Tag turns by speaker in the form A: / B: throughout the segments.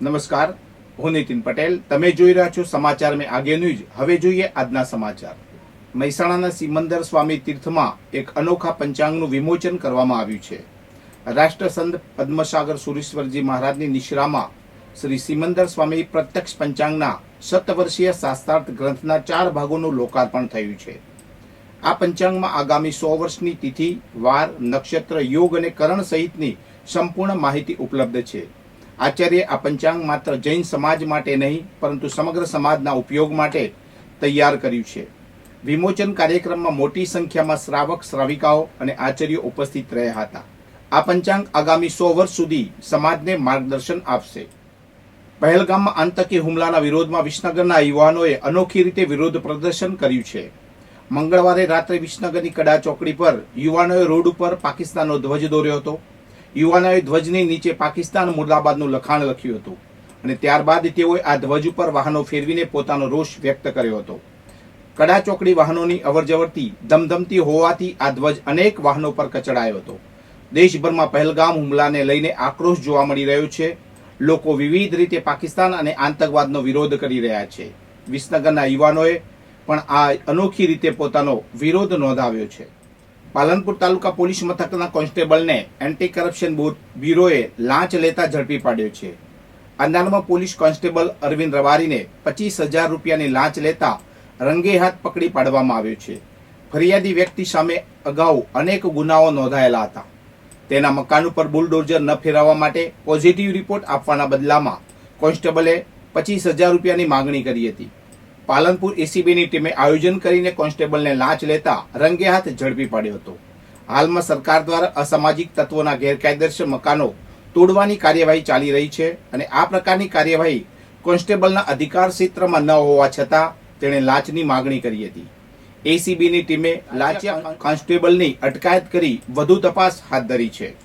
A: નમસ્કાર, હું નીતિન પટેલ. તમે જોઈ રહ્યા છો સમાચાર મેં આગે ન્યૂઝ. હવે જોઈએ આજના સમાચાર. મહેસાણાના સિમંદર સ્વામી તીર્થમાં એક અનોખા પંચાંગનું વિમોચન કરવામાં આવ્યું છે. રાષ્ટ્રસંત પદ્મસાગર સુરેશ્વરજી મહારાજની નિશ્રામાં શ્રી સિમંદર સ્વામી પ્રત્યક્ષ પંચાંગના 7 વર્ષીય શાસ્ત્રાર્થ ગ્રંથના 4 ભાગોનું લોકાર્પણ થયું છે. આ પંચાંગમાં આગામી 100 વર્ષની તિથિ, વાર, નક્ષત્ર, યોગ અને કરણ સહિતની સંપૂર્ણ માહિતી ઉપલબ્ધ છે. આચાર્ય આ પંચાંગ માત્ર જૈન સમાજ માટે નહીં પરંતુ સમગ્ર સમાજના ઉપયોગ માટે તૈયાર કર્યું છે. વિમોચન કાર્યક્રમમાં મોટી સંખ્યામાં શ્રાવક શ્રાવિકાઓ અને આચાર્યો ઉપસ્થિત રહ્યા હતા. આ પંચાંગ આગામી 100 વર્ષ સુધી સમાજને માર્ગદર્શન આપશે. પહેલગામમાં આતંકી હુમલાના વિરોધમાં વિસનગરના યુવાનોએ અનોખી રીતે વિરોધ પ્રદર્શન કર્યું છે. મંગળવારે રાત્રે વિસનગરની કડા ચોકડી પર યુવાનોએ રોડ ઉપર પાકિસ્તાનનો ધ્વજ દોર્યો હતો. યુવાનોએ ધ્વજની નીચે પાકિસ્તાન મુર્દાબાદનું લખાણ લખ્યું હતું અને ત્યારબાદ તેઓએ આ ધ્વજ ઉપર વાહનો ફેરવીને પોતાનો રોષ વ્યક્ત કર્યો હતો. કડા ચોકડી વાહનોની અવરજવરથી ધમધમતી હોવાથી આ ધ્વજ અનેક વાહનો પર કચડાયો હતો. દેશભરમાં પહેલગામ હુમલાને લઈને આક્રોશ જોવા મળી રહ્યો છે. લોકો વિવિધ રીતે પાકિસ્તાન અને આતંકવાદનો વિરોધ કરી રહ્યા છે. વિસનગરના યુવાનોએ પણ આ અનોખી રીતે પોતાનો વિરોધ નોંધાવ્યો છે. પાલનપુર તાલુકા પોલીસ મથકના કોન્સ્ટેબલને એન્ટી કરપ્શન બ્યુરોએ લાંચ લેતા ઝડપી પાડ્યો છે. અંજારમાં પોલીસ કોન્સ્ટેબલ અરવિંદ રવારીને 25,000 રૂપિયાની લાંચ લેતા રંગે હાથ પકડી પાડવામાં આવ્યો છે. ફરિયાદી વ્યક્તિ સામે અગાઉ અનેક ગુનાઓ નોંધાયેલા હતા. તેના મકાન ઉપર બુલડોઝર ન ફેરવવા માટે પોઝિટિવ રિપોર્ટ આપવાના બદલામાં કોન્સ્ટેબલે 25,000 રૂપિયાની માંગણી કરી હતી. પાલનપુર એસીબીની ટીમે આયોજન કરીને કોન્સ્ટેબલને લાંચ લેતા રંગે હાથ ઝડપી પાડ્યો હતો. હાલમાં સરકાર દ્વારા અસામાજિક તત્વોના ગેરકાયદેસર મકાનો તોડવાની કાર્યવાહી ચાલી રહી છે અને આ પ્રકારની કાર્યવાહી કોન્સ્ટેબલના અધિકાર ક્ષેત્રમાં ન હોવા છતાં તેણે લાંચની માંગણી કરી હતી. એસીબીની ટીમે લાંચિયા કોન્સ્ટેબલની અટકાયત કરી વધુ તપાસ હાથ ધરી છે.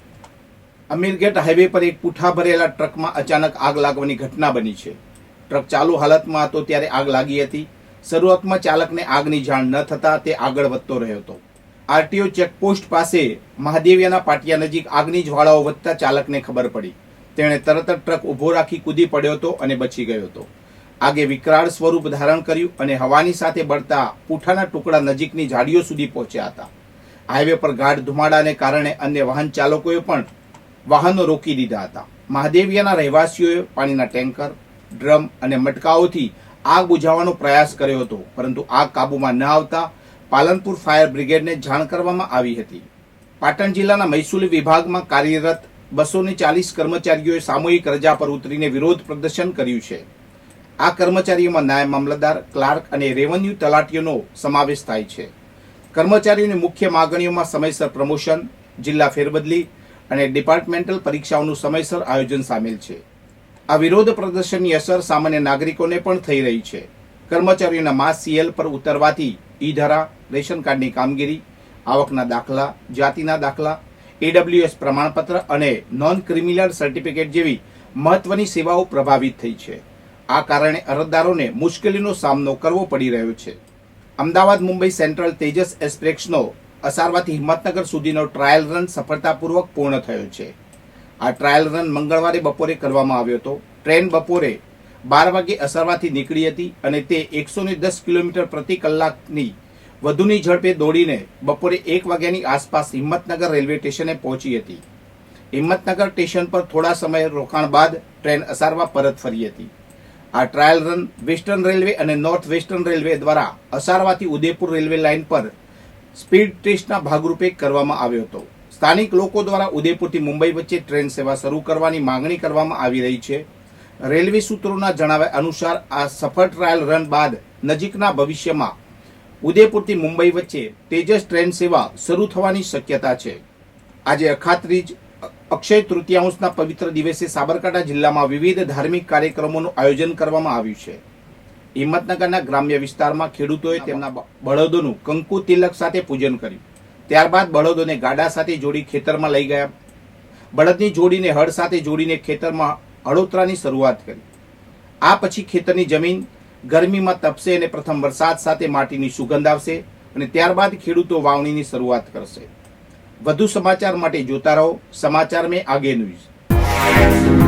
A: અમીરગેટ હાઈવે પર એક પૂઠા ભરેલા ટ્રકમાં અચાનક આગ લાગવાની ઘટના બની છે. ટ્રક ચાલુ હાલતમાં હતો ત્યારે આગ લાગી હતી. શરૂઆતમાં ચાલકને આગની જાણ ન થતા તે આગળ વધતો રહ્યો હતો. આરટીઓ ચેકપોસ્ટ પાસે મહાદેવિયાના પાટિયા નજીક આગની જ્વાળાઓ વધતા ચાલકને ખબર પડી. તેણે તરત જ ટ્રક ઊભો રાખી કૂદી પડ્યો હતો અને બચી ગયો હતો. આગે વિકરાળ સ્વરૂપ ધારણ કર્યું અને હવાની સાથે બળતા પૂઠાના ટુકડા નજીકની ઝાડીઓ સુધી પહોંચ્યા હતા. હાઈવે પર ગાઢ ધુમાડાને કારણે અન્ય વાહન ચાલકોએ પણ વાહનો રોકી દીધા હતા. મહાદેવિયાના રહેવાસીઓએ પાણીના ટેન્કર, ડ્રમ અને મટકાઓથી આગ બુઝાવવાનો પ્રયાસ કર્યો હતો પરંતુ આગ કાબૂમાં ન આવતા પાલનપુર ફાયર બ્રિગેડને જાણ કરવામાં આવી હતી. પાટણ જિલ્લાના મહેસૂલ વિભાગમાં કાર્યરત 240 કર્મચારીઓએ સામૂહિક રજા પર ઉતરીને વિરોધ પ્રદર્શન કર્યું છે. આ કર્મચારીઓમાં નાયબ મામલતદાર, ક્લાર્ક અને રેવન્યુ તલાટીઓનો સમાવેશ થાય છે. કર્મચારીઓની મુખ્ય માગણીઓમાં સમયસર પ્રમોશન, જિલ્લા ફેરબદલી અને ડિપાર્ટમેન્ટલ પરીક્ષાઓનું સમયસર આયોજન સામેલ છે. આ વિરોધ પ્રદર્શનની અસર સામાન્ય નાગરિકોને પણ થઈ રહી છે. કર્મચારીઓના માસ સીએલ પર ઉતરવાથી ઈ-ધરા, રેશન કાર્ડની કામગીરી, આવકના દાખલા, જાતિના દાખલા, એડબ્લ્યુએસ પ્રમાણપત્ર અને નોન ક્રિમિનલ સર્ટિફિકેટ જેવી મહત્વની સેવાઓ પ્રભાવિત થઈ છે. આ કારણે અરજદારોને મુશ્કેલીનો સામનો કરવો પડી રહ્યો છે. અમદાવાદ મુંબઈ સેન્ટ્રલ તેજસ એક્સપ્રેસનો અસારવાથી હિંમતનગર સુધીનો ટ્રાયલ રન સફળતાપૂર્વક પૂર્ણ થયો છે. આ ટ્રાયલ રન મંગળવારે બપોરે કરવામાં આવ્યો હતો. ટ્રેન બપોરે 12 વાગે અસરવાથી નીકળી હતી અને તે 110 કિલોમીટર પ્રતિ કલાકની વધુની ઝડપે દોડીને બપોરે 1 વાગ્યાની આસપાસ હિંમતનગર રેલવે સ્ટેશને પહોંચી હતી. હિંમતનગર સ્ટેશન પર થોડા સમય રોકાણ બાદ ટ્રેન અસારવા પરત ફરી હતી. આ ટ્રાયલ રન વેસ્ટર્ન રેલવે અને નોર્થ વેસ્ટર્ન રેલવે દ્વારા અસારવાથી ઉદયપુર રેલવે લાઇન પર સ્પીડ ટેસ્ટના ભાગરૂપે કરવામાં આવ્યો હતો. સ્થાનિક લોકો દ્વારા ઉદયપુરથી મુંબઈ વચ્ચે ટ્રેન સેવા શરૂ કરવાની માંગણી કરવામાં આવી રહી છે. રેલવે સૂત્રોના જણાવ્યા અનુસાર આ સફળ ટ્રાયલ રન બાદ નજીકના ભવિષ્યમાં ઉદયપુરથી મુંબઈ વચ્ચે તેજસ ટ્રેન સેવા શરૂ થવાની શક્યતા છે. આજે અખાત્રીજ અક્ષય તૃતીયાંશના પવિત્ર દિવસે સાબરકાંઠા જિલ્લામાં વિવિધ ધાર્મિક કાર્યક્રમોનું આયોજન કરવામાં આવ્યું છે. હિંમતનગરના ગ્રામ્ય વિસ્તારમાં ખેડૂતોએ તેમના બળદોનું કંકુ તિલક સાથે પૂજન કર્યું. ત્યારબાદ બળદોને ગાડા સાથે જોડી ખેતરમાં લઈ ગયા. બળદની જોડીને હળ સાથે જોડીને ખેતરમાં હળોતરાની શરૂઆત કરી. આ પછી ખેતરની જમીન ગરમીમાં તપશે અને પ્રથમ વરસાદ સાથે માટીની સુગંધ આવશે અને ત્યારબાદ ખેડૂતો વાવણીની શરૂઆત કરશે. વધુ સમાચાર માટે જોતા રહો સમાચાર મેં આગે ન્યૂઝ.